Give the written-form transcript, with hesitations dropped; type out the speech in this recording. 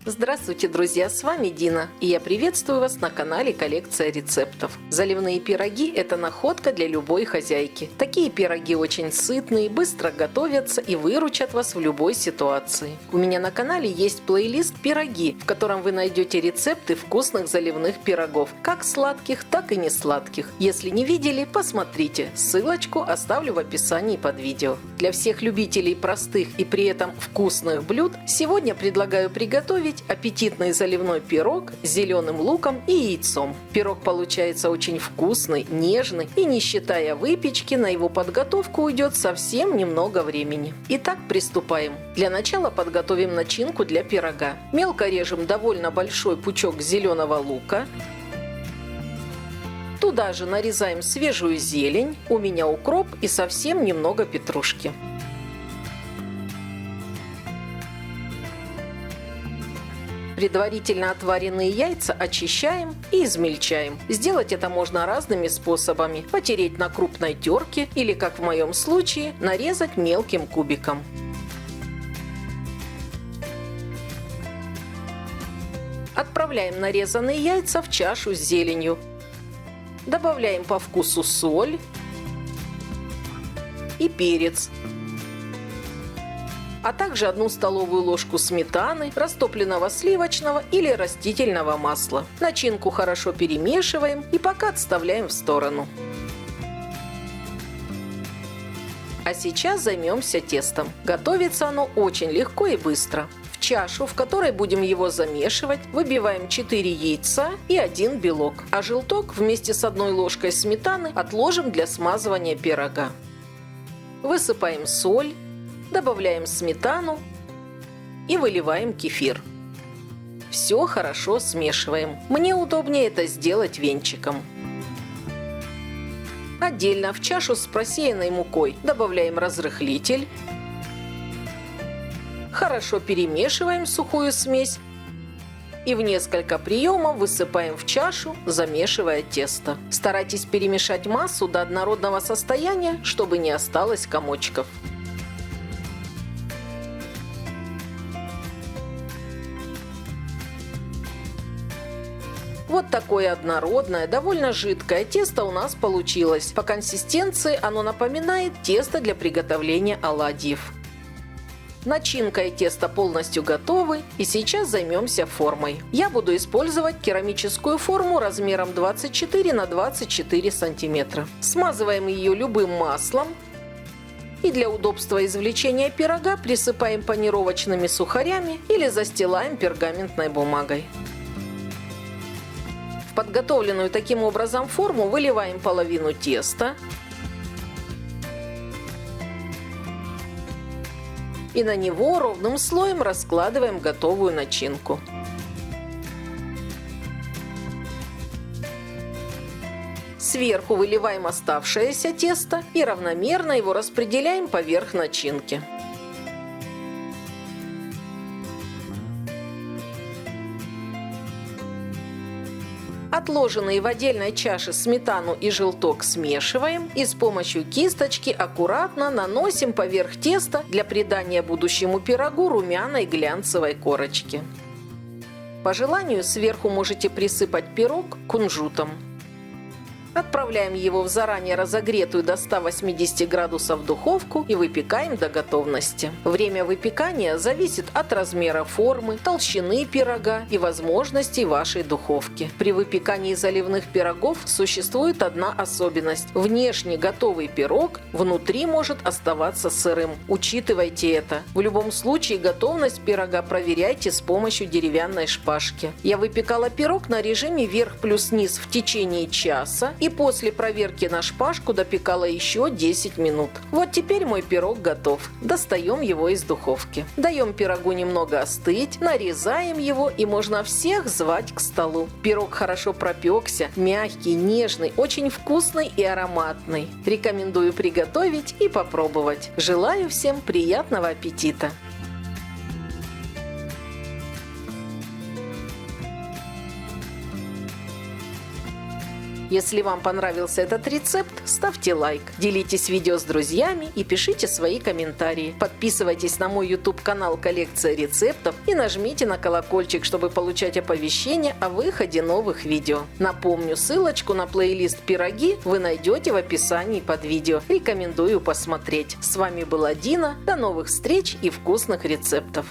Здравствуйте, друзья! С вами Дина, и я приветствую вас на канале «Коллекция рецептов». Заливные пироги – это находка для любой хозяйки. Такие пироги очень сытные, быстро готовятся и выручат вас в любой ситуации. У меня на канале есть плейлист «Пироги», в котором вы найдете рецепты вкусных заливных пирогов, как сладких, так и не сладких. Если не видели, посмотрите. Ссылочку оставлю в описании под видео. Для всех любителей простых и при этом вкусных блюд сегодня предлагаю приготовить аппетитный заливной пирог с зеленым луком и яйцом. Пирог получается очень вкусный, нежный, и не считая выпечки, на его подготовку уйдет совсем немного времени. Итак, приступаем. Для начала подготовим начинку для пирога. Мелко режем довольно большой пучок зеленого лука. Туда же нарезаем свежую зелень, у меня укроп и совсем немного петрушки. Предварительно отваренные яйца очищаем и измельчаем. Сделать это можно разными способами. Потереть на крупной терке или, как в моем случае, нарезать мелким кубиком. Отправляем нарезанные яйца в чашу с зеленью. Добавляем по вкусу соль и перец, а также 1 столовую ложку сметаны, растопленного сливочного или растительного масла. Начинку хорошо перемешиваем и пока отставляем в сторону. А сейчас займемся тестом. Готовится оно очень легко и быстро. В чашу, в которой будем его замешивать, выбиваем 4 яйца и 1 белок, а желток вместе с 1 ложкой сметаны отложим для смазывания пирога. Высыпаем соль, добавляем сметану и выливаем кефир. Все хорошо смешиваем. Мне удобнее это сделать венчиком. Отдельно в чашу с просеянной мукой добавляем разрыхлитель. Хорошо перемешиваем сухую смесь и в несколько приемов высыпаем в чашу, замешивая тесто. Старайтесь перемешать массу до однородного состояния, чтобы не осталось комочков. Вот такое однородное, довольно жидкое тесто у нас получилось. По консистенции оно напоминает тесто для приготовления оладьев. Начинка и тесто полностью готовы, и сейчас займемся формой. Я буду использовать керамическую форму размером 24 на 24 сантиметра. Смазываем ее любым маслом. И для удобства извлечения пирога присыпаем панировочными сухарями или застилаем пергаментной бумагой. В подготовленную таким образом форму выливаем половину теста и на него ровным слоем раскладываем готовую начинку. Сверху выливаем оставшееся тесто и равномерно его распределяем поверх начинки. Отложенные в отдельной чаше сметану и желток смешиваем и с помощью кисточки аккуратно наносим поверх теста для придания будущему пирогу румяной глянцевой корочки. По желанию сверху можете присыпать пирог кунжутом. Отправляем его в заранее разогретую до 180 градусов духовку и выпекаем до готовности. Время выпекания зависит от размера формы, толщины пирога и возможностей вашей духовки. При выпекании заливных пирогов существует одна особенность. Внешне готовый пирог внутри может оставаться сырым. Учитывайте это. В любом случае готовность пирога проверяйте с помощью деревянной шпажки. Я выпекала пирог на режиме вверх плюс низ в течение часа и после проверки на шпажку допекала еще 10 минут. Вот теперь мой пирог готов. Достаем его из духовки. Даем пирогу немного остыть, нарезаем его и можно всех звать к столу. Пирог хорошо пропекся, мягкий, нежный, очень вкусный и ароматный. Рекомендую приготовить и попробовать. Желаю всем приятного аппетита! Если вам понравился этот рецепт, ставьте лайк, делитесь видео с друзьями и пишите свои комментарии. Подписывайтесь на мой YouTube-канал «Коллекция рецептов» и нажмите на колокольчик, чтобы получать оповещения о выходе новых видео. Напомню, ссылочку на плейлист «Пироги» вы найдете в описании под видео. Рекомендую посмотреть. С вами была Дина. До новых встреч и вкусных рецептов!